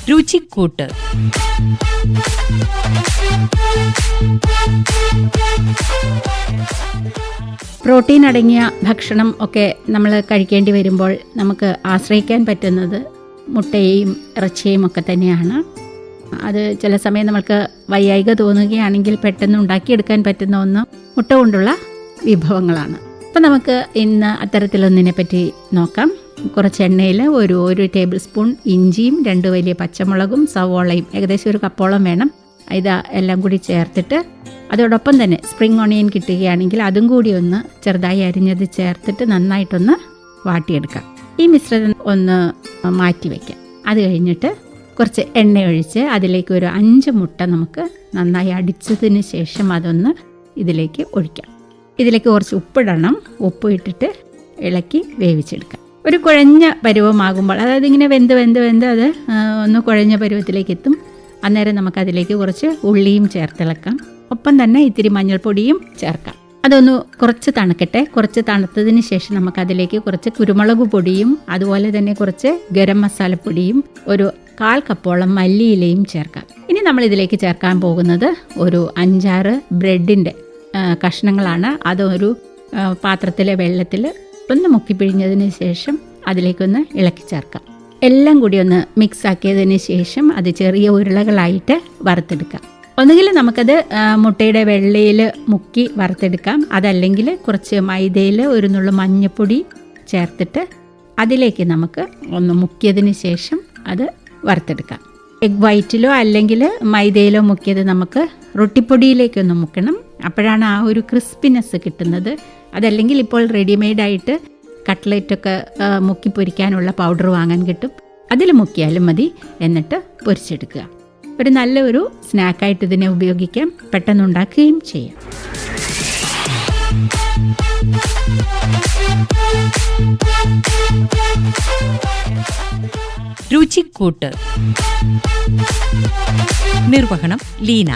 രുചിക്കൂട്ട്. Protein അടങ്ങിയ ഭക്ഷണം ഒക്കെ നമ്മൾ കഴിക്കേണ്ടി വരുമ്പോൾ നമുക്ക് ആശ്രയിക്കാൻ പറ്റുന്നത് മുട്ടയും ഇറച്ചിയും ഒക്കെ തന്നെയാണ്. അത് ചില സമയം നമ്മൾക്ക് വയ്യായിക തോന്നുകയാണെങ്കിൽ പെട്ടെന്ന് ഉണ്ടാക്കിയെടുക്കാൻ പറ്റുന്ന ഒന്ന് മുട്ട കൊണ്ടുള്ള വിഭവങ്ങളാണ്. അപ്പം നമുക്ക് ഇന്ന് അത്തരത്തിലൊന്നിനെ പറ്റി നോക്കാം. കുറച്ച് എണ്ണയിൽ ഒരു ടേബിൾ സ്പൂൺ ഇഞ്ചിയും 2 വലിയ പച്ചമുളകും സവോളയും ഏകദേശം 1 കപ്പോളം വേണം. ഇത് എല്ലാം കൂടി ചേർത്തിട്ട് അതോടൊപ്പം തന്നെ സ്പ്രിംഗ് ഓണിയൻ കിട്ടുകയാണെങ്കിൽ അതും കൂടി ഒന്ന് ചെറുതായി അരിഞ്ഞത് ചേർത്തിട്ട് നന്നായിട്ടൊന്ന് വാട്ടിയെടുക്കാം. ഈ മിശ്രിതം ഒന്ന് മാറ്റി വയ്ക്കാം. അത് കഴിഞ്ഞിട്ട് കുറച്ച് എണ്ണ ഒഴിച്ച് അതിലേക്ക് ഒരു 5 മുട്ട നമുക്ക് നന്നായി അടിച്ചതിന് ശേഷം അതൊന്ന് ഇതിലേക്ക് ഒഴിക്കാം. ഇതിലേക്ക് കുറച്ച് ഉപ്പിടണം. ഉപ്പ് ഇട്ടിട്ട് ഇളക്കി വേവിച്ചെടുക്കാം. ഒരു കുഴഞ്ഞ പരുവമാകുമ്പോൾ, അതായത് ഇങ്ങനെ വെന്ത് അത് ഒന്ന് കുഴഞ്ഞ പരുവത്തിലേക്ക് എത്തും. അന്നേരം നമുക്കതിലേക്ക് കുറച്ച് ഉള്ളിയും ചേർത്തിളക്കാം. ഒപ്പം തന്നെ ഇത്തിരി മഞ്ഞൾപ്പൊടിയും ചേർക്കാം. അതൊന്ന് കുറച്ച് തണുക്കട്ടെ. കുറച്ച് തണുത്തതിന് ശേഷം നമുക്കതിലേക്ക് കുറച്ച് കുരുമുളക് പൊടിയും അതുപോലെ തന്നെ കുറച്ച് ഗരം മസാലപ്പൊടിയും 1/4 കപ്പോളം മല്ലിയിലയും ചേർക്കാം. ഇനി നമ്മൾ ഇതിലേക്ക് ചേർക്കാൻ പോകുന്നത് ഒരു 5-6 ബ്രെഡിൻ്റെ കഷ്ണങ്ങളാണ്. അതൊരു പാത്രത്തിലെ വെള്ളത്തിൽ ഒന്ന് മുക്കിപ്പിഴിഞ്ഞതിന് ശേഷം അതിലേക്കൊന്ന് ഇളക്കി ചേർക്കാം. എല്ലാം കൂടി ഒന്ന് മിക്സ് ആക്കിയതിന് ശേഷം അത് ചെറിയ ഉരുളകളായിട്ട് വറുത്തെടുക്കാം. ഒന്നുകിൽ നമുക്കത് മുട്ടയുടെ വെള്ളയിൽ മുക്കി വറുത്തെടുക്കാം. അതല്ലെങ്കിൽ കുറച്ച് മൈദയിൽ 1 നുള്ളു മഞ്ഞൾപ്പൊടി ചേർത്തിട്ട് അതിലേക്ക് നമുക്ക് ഒന്ന് മുക്കിയതിന് ശേഷം അത് വറുത്തെടുക്കാം. എഗ് വൈറ്റിലോ അല്ലെങ്കിൽ മൈദയിലോ മുക്കിയത് നമുക്ക് റൊട്ടിപ്പൊടിയിലേക്കൊന്ന് മുക്കണം. അപ്പോഴാണ് ആ ഒരു ക്രിസ്പിനെസ് കിട്ടുന്നത്. അതല്ലെങ്കിൽ ഇപ്പോൾ റെഡിമെയ്ഡായിട്ട് കട്ട്ലറ്റൊക്കെ മുക്കി പൊരിക്കാനുള്ള പൗഡർ വാങ്ങാൻ കിട്ടും. അതിൽ മുക്കിയാലും മതി. എന്നിട്ട് പൊരിച്ചെടുക്കുക. ഒരു നല്ലൊരു സ്നാക്കായിട്ട് ഇതിനെ ഉപയോഗിക്കാം. പെട്ടെന്നുണ്ടാക്കുകയും ചെയ്യാം. രുചിക്കൂട്ട്. നിർവഹണം ലീന.